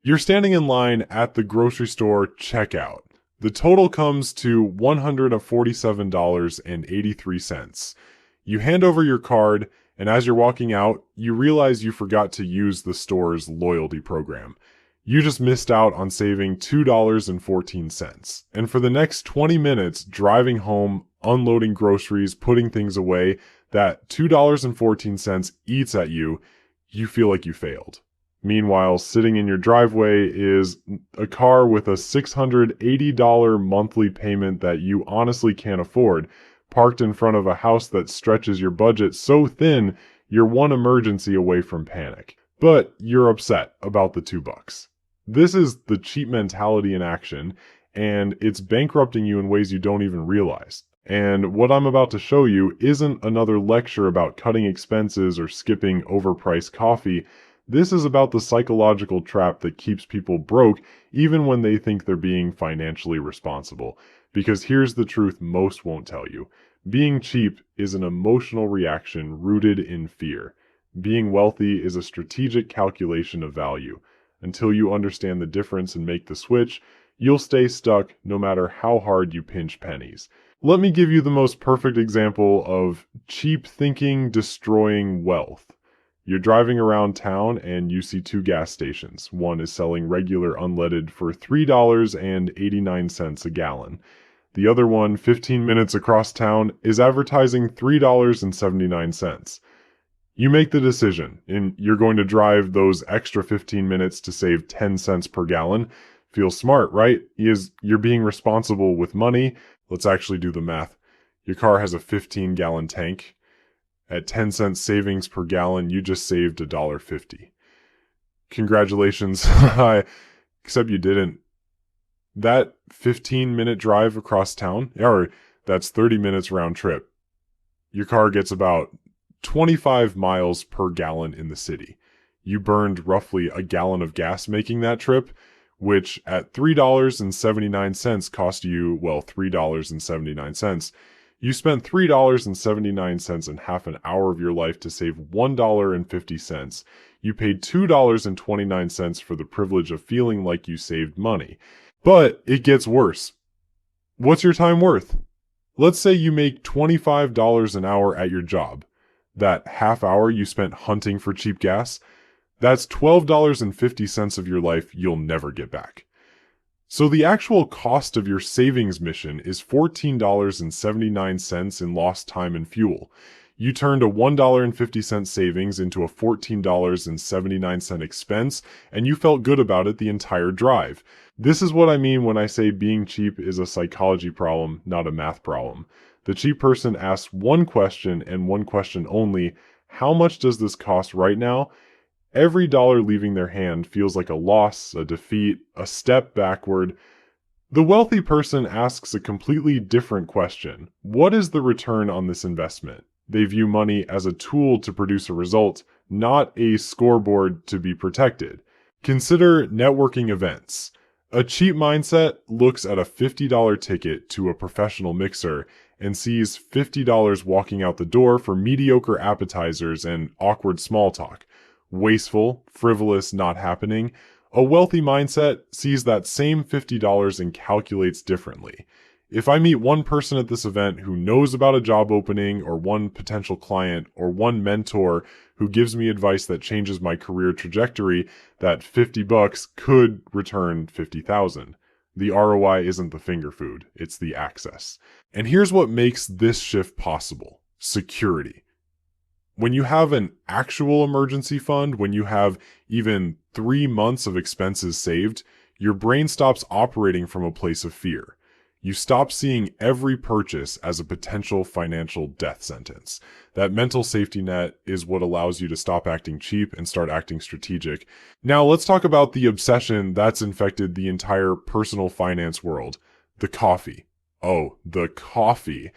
You're standing in line at the grocery store checkout. The total comes to $147.83. You hand over your card, and as you're walking out, you realize you forgot to use the store's loyalty program. You just missed out on saving $2.14. And for the next 20 minutes, driving home, unloading groceries, putting things away, that $2.14 eats at you, you feel like you failed. Meanwhile, sitting in your driveway is a car with a $680 monthly payment that you honestly can't afford, parked in front of a house that stretches your budget so thin you're one emergency away from panic. But you're upset about the $2. This is the cheap mentality in action, and it's bankrupting you in ways you don't even realize. And what I'm about to show you isn't another lecture about cutting expenses or skipping overpriced coffee. This is about the psychological trap that keeps people broke even when they think they're being financially responsible. Because here's the truth most won't tell you. Being cheap is an emotional reaction rooted in fear. Being wealthy is a strategic calculation of value. Until you understand the difference and make the switch, you'll stay stuck no matter how hard you pinch pennies. Let me give you the most perfect example of cheap thinking destroying wealth. You're driving around town and you see two gas stations. One is selling regular unleaded for $3.89 a gallon. The other one, 15 minutes across town, is advertising $3.79. You make the decision, and you're going to drive those extra 15 minutes to save 10 cents per gallon. Feels smart, right? You're being responsible with money. Let's actually do the math. Your car has a 15-gallon tank. At 10 cents savings per gallon, you just saved $1.50. Congratulations. Except you didn't. That 15-minute drive across town, or that's 30 minutes round trip, your car gets about 25 miles per gallon in the city. You burned roughly a gallon of gas making that trip, which at $3.79 cost you, well, $3.79. You spent $3.79 in half an hour of your life to save $1.50. You paid $2.29 for the privilege of feeling like you saved money. But it gets worse. What's your time worth? Let's say you make $25 an hour at your job. That half hour you spent hunting for cheap gas, that's $12.50 of your life you'll never get back. So the actual cost of your savings mission is $14.79 in lost time and fuel. You turned a $1.50 savings into a $14.79 expense, and you felt good about it the entire drive. This is what I mean when I say being cheap is a psychology problem, not a math problem. The cheap person asks one question and one question only: how much does this cost right now? Every dollar leaving their hand feels like a loss, a defeat, a step backward. The wealthy person asks a completely different question. What is the return on this investment? They view money as a tool to produce a result, not a scoreboard to be protected. Consider networking events. A cheap mindset looks at a $50 ticket to a professional mixer and sees $50 walking out the door for mediocre appetizers and awkward small talk. Wasteful, frivolous, not happening. A wealthy mindset sees that same $50 and calculates differently. If I meet one person at this event who knows about a job opening, or one potential client, or one mentor who gives me advice that changes my career trajectory, that $50 could return $50,000. The ROI isn't the finger food, it's the access. And here's what makes this shift possible: security. When you have an actual emergency fund, when you have even 3 months of expenses saved, your brain stops operating from a place of fear. You stop seeing every purchase as a potential financial death sentence. That mental safety net is what allows you to stop acting cheap and start acting strategic. Now let's talk about the obsession that's infected the entire personal finance world: the coffee. Oh, the coffee.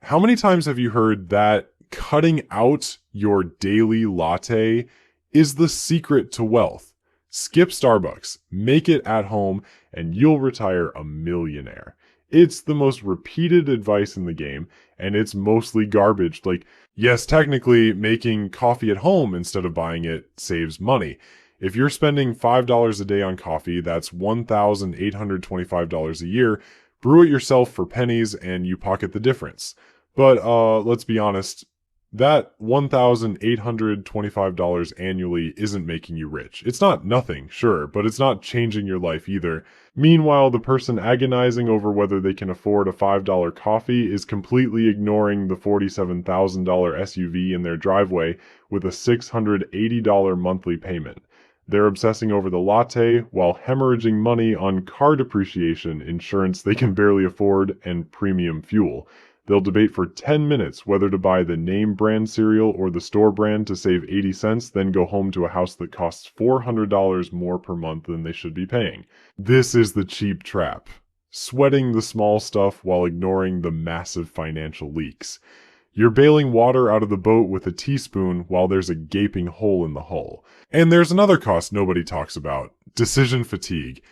How many times have you heard that cutting out your daily latte is the secret to wealth? Skip Starbucks, make it at home, and you'll retire a millionaire. It's the most repeated advice in the game, and it's mostly garbage. Like, yes, technically making coffee at home instead of buying it saves money. If you're spending $5 a day on coffee, that's $1,825 a year. Brew it yourself for pennies and you pocket the difference. But let's be honest, that $1,825 annually isn't making you rich. It's not nothing, sure, but it's not changing your life either. Meanwhile, the person agonizing over whether they can afford a $5 coffee is completely ignoring the $47,000 SUV in their driveway with a $680 monthly payment. They're obsessing over the latte while hemorrhaging money on car depreciation, insurance they can barely afford, and premium fuel. They'll debate for 10 minutes whether to buy the name brand cereal or the store brand to save 80 cents, then go home to a house that costs $400 more per month than they should be paying. This is the cheap trap. Sweating the small stuff while ignoring the massive financial leaks. You're bailing water out of the boat with a teaspoon while there's a gaping hole in the hull. And there's another cost nobody talks about: decision fatigue.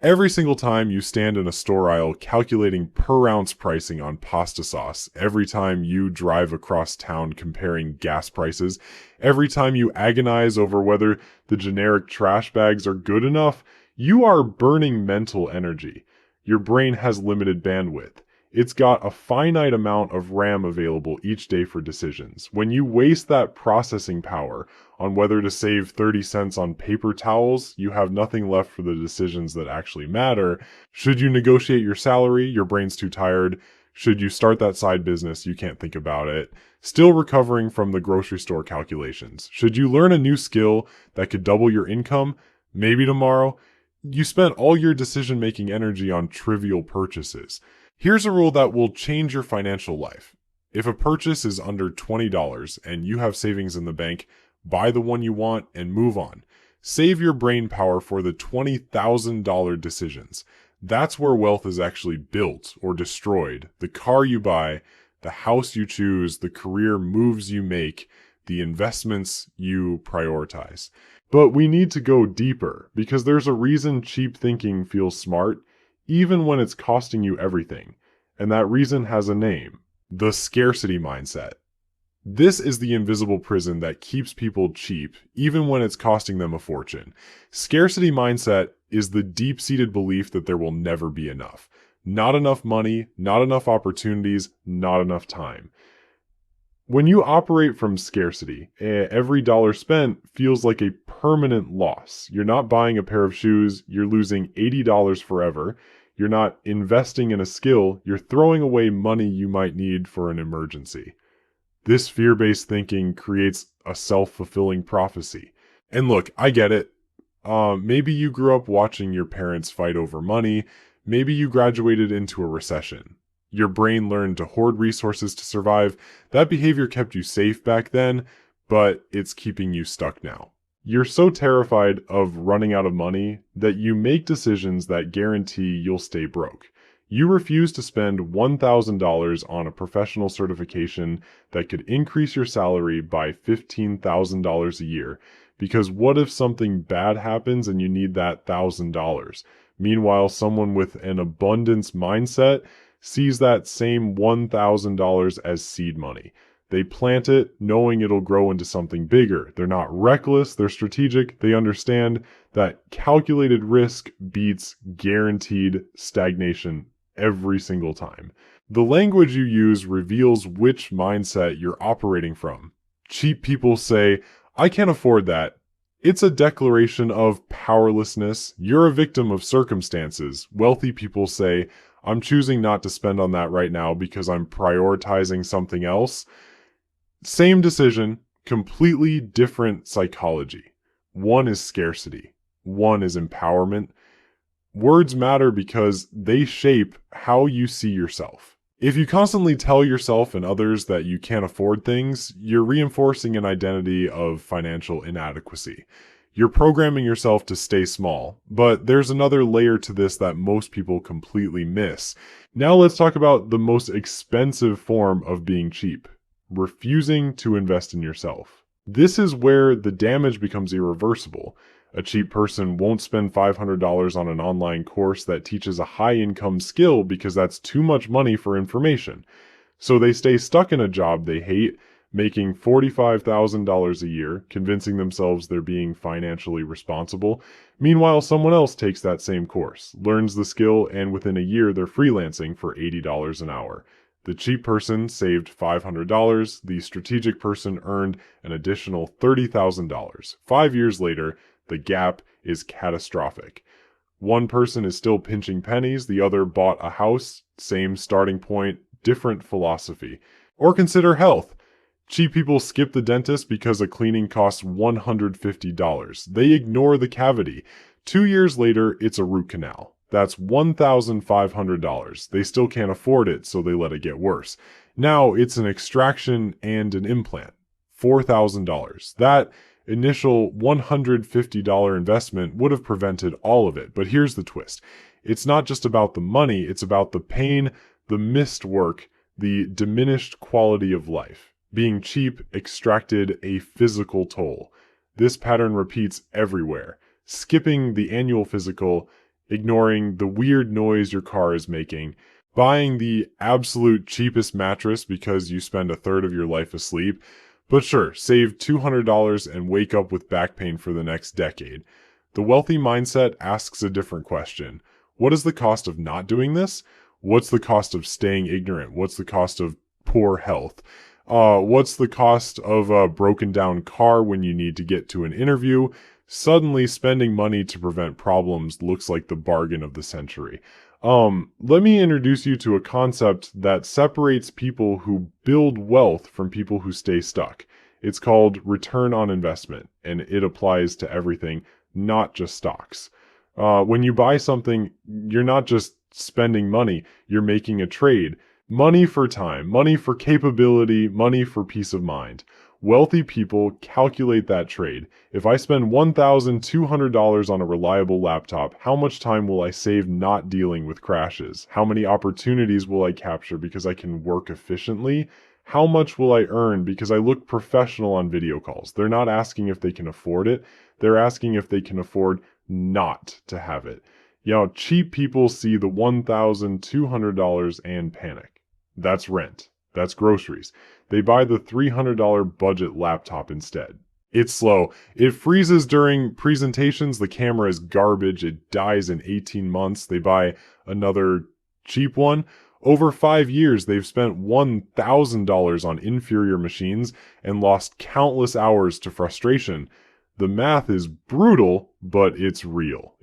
Every single time you stand in a store aisle calculating per ounce pricing on pasta sauce, every time you drive across town comparing gas prices, every time you agonize over whether the generic trash bags are good enough, you are burning mental energy. Your brain has limited bandwidth. It's got a finite amount of RAM available each day for decisions. When you waste that processing power on whether to save 30 cents on paper towels, you have nothing left for the decisions that actually matter. Should you negotiate your salary? Your brain's too tired. Should you start that side business? You can't think about it. Still recovering from the grocery store calculations. Should you learn a new skill that could double your income? Maybe tomorrow. You spent all your decision-making energy on trivial purchases. Here's a rule that will change your financial life. If a purchase is under $20 and you have savings in the bank, buy the one you want and move on. Save your brain power for the $20,000 decisions. That's where wealth is actually built or destroyed. The car you buy, the house you choose, the career moves you make, the investments you prioritize. But we need to go deeper, because there's a reason cheap thinking feels smart, even when it's costing you everything. And that reason has a name: the scarcity mindset. This is the invisible prison that keeps people cheap, even when it's costing them a fortune. Scarcity mindset is the deep-seated belief that there will never be enough. Not enough money, not enough opportunities, not enough time. When you operate from scarcity, every dollar spent feels like a permanent loss. You're not buying a pair of shoes, you're losing $80 forever. You're not investing in a skill, you're throwing away money you might need for an emergency. This fear-based thinking creates a self-fulfilling prophecy. And look, I get it. Maybe you grew up watching your parents fight over money. Maybe you graduated into a recession. Your brain learned to hoard resources to survive. That behavior kept you safe back then, but it's keeping you stuck now. You're so terrified of running out of money that you make decisions that guarantee you'll stay broke. You refuse to spend $1,000 on a professional certification that could increase your salary by $15,000 a year, because what if something bad happens and you need that $1,000? Meanwhile, someone with an abundance mindset sees that same $1,000 as seed money. They plant it knowing it'll grow into something bigger. They're not reckless, they're strategic. They understand that calculated risk beats guaranteed stagnation every single time. The language you use reveals which mindset you're operating from. Cheap people say, "I can't afford that." It's a declaration of powerlessness. You're a victim of circumstances. Wealthy people say, "I'm choosing not to spend on that right now because I'm prioritizing something else." Same decision, completely different psychology. One is scarcity. One is empowerment. Words matter because they shape how you see yourself. If you constantly tell yourself and others that you can't afford things, you're reinforcing an identity of financial inadequacy. You're programming yourself to stay small. But there's another layer to this that most people completely miss. Now let's talk about the most expensive form of being cheap: refusing to invest in yourself. This is where the damage becomes irreversible. A cheap person won't spend $500 on an online course that teaches a high-income skill because that's too much money for information. So they stay stuck in a job they hate, making $45,000 a year, convincing themselves they're being financially responsible. Meanwhile, someone else takes that same course, learns the skill, and within a year they're freelancing for $80 an hour. The cheap person saved $500, the strategic person earned an additional $30,000. 5 years later, the gap is catastrophic. One person is still pinching pennies, the other bought a house, same starting point, different philosophy. Or consider health. Cheap people skip the dentist because a cleaning costs $150. They ignore the cavity. 2 years later, it's a root canal. That's $1,500. They still can't afford it, so they let it get worse. Now it's an extraction and an implant. $4,000. That initial $150 investment would have prevented all of it. But here's the twist. It's not just about the money, it's about the pain, the missed work, the diminished quality of life. Being cheap extracted a physical toll. This pattern repeats everywhere. Skipping the annual physical, ignoring the weird noise your car is making, buying the absolute cheapest mattress because you spend a third of your life asleep. But sure, save $200 and wake up with back pain for the next decade. The wealthy mindset asks a different question. What is the cost of not doing this? What's the cost of staying ignorant? What's the cost of poor health? What's the cost of a broken down car when you need to get to an interview? Suddenly, spending money to prevent problems looks like the bargain of the century. Let me introduce you to a concept that separates people who build wealth from people who stay stuck. It's called return on investment, and it applies to everything, not just stocks. When you buy something, you're not just spending money, you're making a trade. Money for time, money for capability, money for peace of mind. Wealthy people calculate that trade. If I spend $1,200 on a reliable laptop, how much time will I save not dealing with crashes? How many opportunities will I capture because I can work efficiently? How much will I earn because I look professional on video calls? They're not asking if they can afford it. They're asking if they can afford not to have it. Cheap people see the $1,200 and panic. That's rent. That's groceries. They buy the $300 budget laptop instead. It's slow. It freezes during presentations. The camera is garbage. It dies in 18 months. They buy another cheap one. Over 5 years, they've spent $1,000 on inferior machines and lost countless hours to frustration. The math is brutal, but it's real.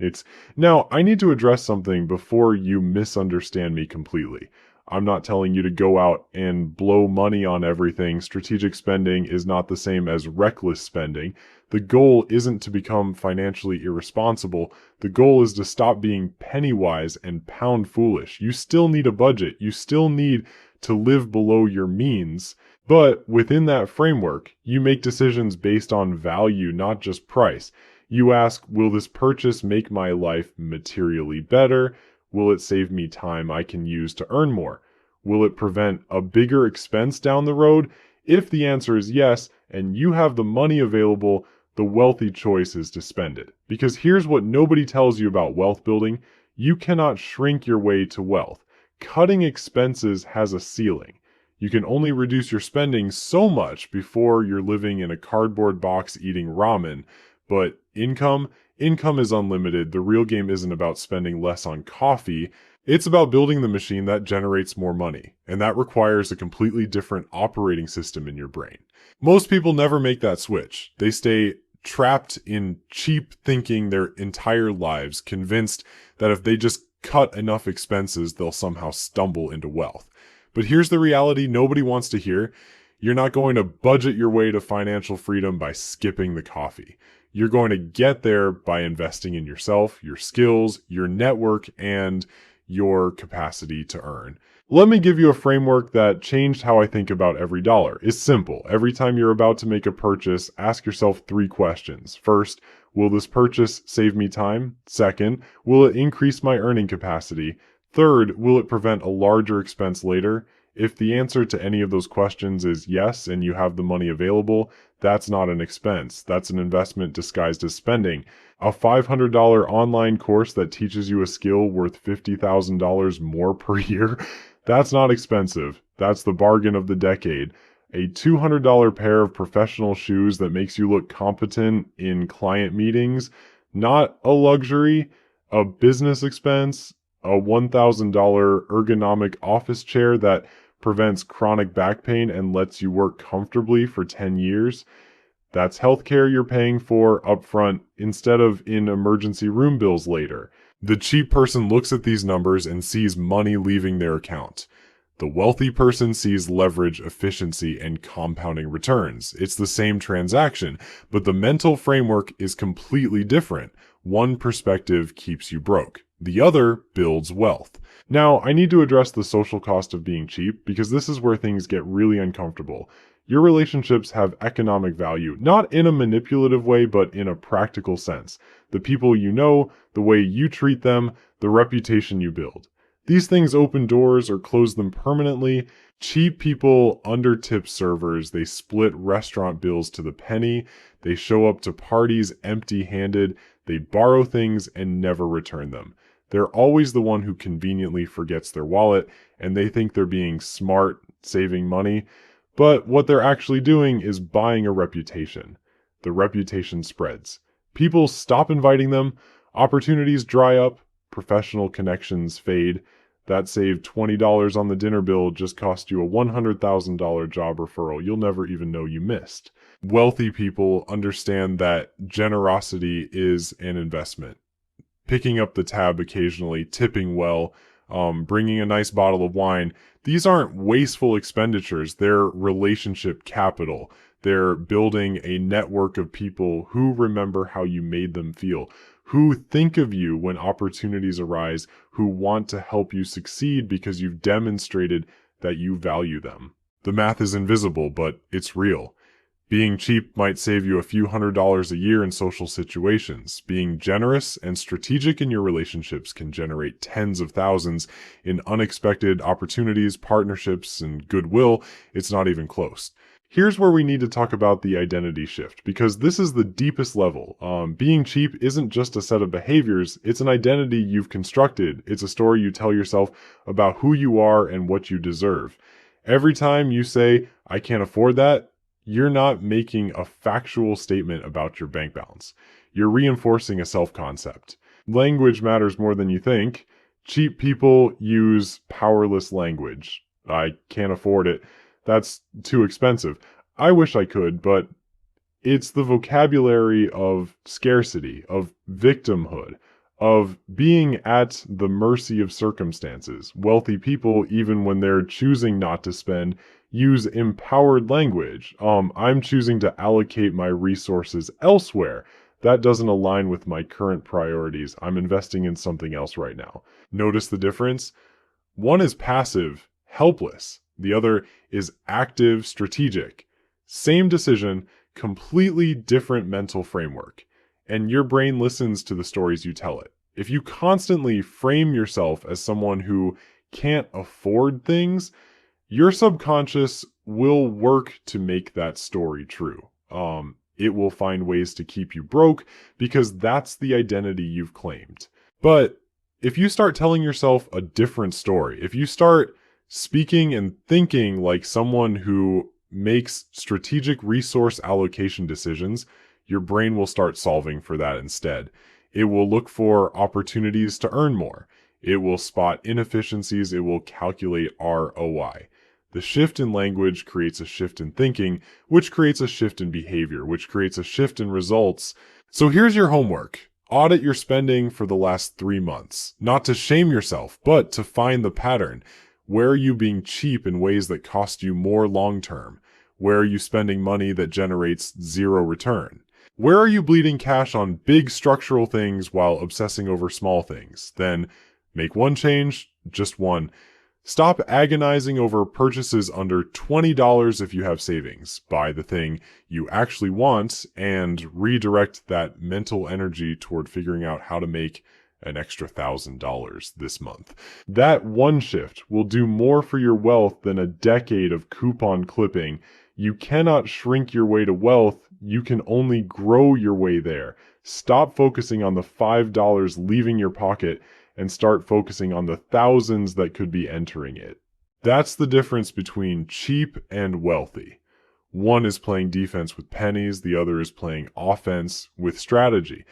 Now, I need to address something before you misunderstand me completely. I'm not telling you to go out and blow money on everything. Strategic spending is not the same as reckless spending. The goal isn't to become financially irresponsible. The goal is to stop being penny wise and pound foolish. You still need a budget. You still need to live below your means. But within that framework, you make decisions based on value, not just price. You ask, will this purchase make my life materially better? Will it save me time I can use to earn more? Will it prevent a bigger expense down the road? If the answer is yes, and you have the money available, the wealthy choice is to spend it. Because here's what nobody tells you about wealth building. You cannot shrink your way to wealth. Cutting expenses has a ceiling. You can only reduce your spending so much before you're living in a cardboard box eating ramen. But income is unlimited. The real game isn't about spending less on coffee. It's about building the machine that generates more money. And that requires a completely different operating system in your brain. Most people never make that switch. They stay trapped in cheap thinking their entire lives, convinced that if they just cut enough expenses, they'll somehow stumble into wealth. But here's the reality nobody wants to hear. You're not going to budget your way to financial freedom by skipping the coffee. You're going to get there by investing in yourself, your skills, your network, and your capacity to earn. Let me give you a framework that changed how I think about every dollar. It's simple. Every time you're about to make a purchase, ask yourself 3 questions. First, will this purchase save me time? Second, will it increase my earning capacity? Third, will it prevent a larger expense later? If the answer to any of those questions is yes, and you have the money available, that's not an expense. That's an investment disguised as spending. A $500 online course that teaches you a skill worth $50,000 more per year, that's not expensive. That's the bargain of the decade. A $200 pair of professional shoes that makes you look competent in client meetings, not a luxury, a business expense, a $1,000 ergonomic office chair that prevents chronic back pain and lets you work comfortably for 10 years. That's healthcare you're paying for upfront instead of in emergency room bills later. The cheap person looks at these numbers and sees money leaving their account. The wealthy person sees leverage, efficiency, and compounding returns. It's the same transaction, but the mental framework is completely different. One perspective keeps you broke. The other builds wealth. Now, I need to address the social cost of being cheap because this is where things get really uncomfortable. Your relationships have economic value, not in a manipulative way, but in a practical sense. The people you know, the way you treat them, the reputation you build. These things open doors or close them permanently. Cheap people undertip servers. They split restaurant bills to the penny. They show up to parties empty-handed. They borrow things and never return them. They're always the one who conveniently forgets their wallet, and they think they're being smart, saving money. But what they're actually doing is buying a reputation. The reputation spreads. People stop inviting them. Opportunities dry up. Professional connections fade. That saved $20 on the dinner bill just cost you a $100,000 job referral you'll never even know you missed. Wealthy people understand that generosity is an investment. Picking up the tab occasionally, tipping well, bringing a nice bottle of wine, these aren't wasteful expenditures. They're relationship capital. They're building a network of people who remember how you made them feel, who think of you when opportunities arise, who want to help you succeed because you've demonstrated that you value them. The math is invisible, but it's real. Being cheap might save you a few $100s a year in social situations. Being generous and strategic in your relationships can generate tens of thousands in unexpected opportunities, partnerships, and goodwill. It's not even close. Here's where we need to talk about the identity shift, because this is the deepest level. Being cheap isn't just a set of behaviors, it's an identity you've constructed. It's a story you tell yourself about who you are and what you deserve. Every time you say, I can't afford that, you're not making a factual statement about your bank balance. You're reinforcing a self-concept. Language matters more than you think. Cheap people use powerless language. I can't afford it. That's too expensive. I wish I could, but it's the vocabulary of scarcity, of victimhood, of being at the mercy of circumstances. Wealthy people, even when they're choosing not to spend, use empowered language. I'm choosing to allocate my resources elsewhere. That doesn't align with my current priorities. I'm investing in something else right now. Notice the difference? One is passive, helpless. The other is active, strategic. Same decision, completely different mental framework. And your brain listens to the stories you tell it. If you constantly frame yourself as someone who can't afford things, your subconscious will work to make that story true. It will find ways to keep you broke because that's the identity you've claimed. But if you start telling yourself a different story, if you start speaking and thinking like someone who makes strategic resource allocation decisions, your brain will start solving for that instead. It will look for opportunities to earn more. It will spot inefficiencies. It will calculate ROI. The shift in language creates a shift in thinking, which creates a shift in behavior, which creates a shift in results. So here's your homework. Audit your spending for the last 3 months. Not to shame yourself, but to find the pattern. Where are you being cheap in ways that cost you more long-term? Where are you spending money that generates zero return? Where are you bleeding cash on big structural things while obsessing over small things? Then make one change, just one. Stop agonizing over purchases under $20 if you have savings. Buy the thing you actually want and redirect that mental energy toward figuring out how to make an extra $1,000 this month. That one shift will do more for your wealth than a decade of coupon clipping. You cannot shrink your way to wealth. You can only grow your way there. Stop focusing on the $5 leaving your pocket and start focusing on the thousands that could be entering it. That's the difference between cheap and wealthy. One is playing defense with pennies, the other is playing offense with strategy.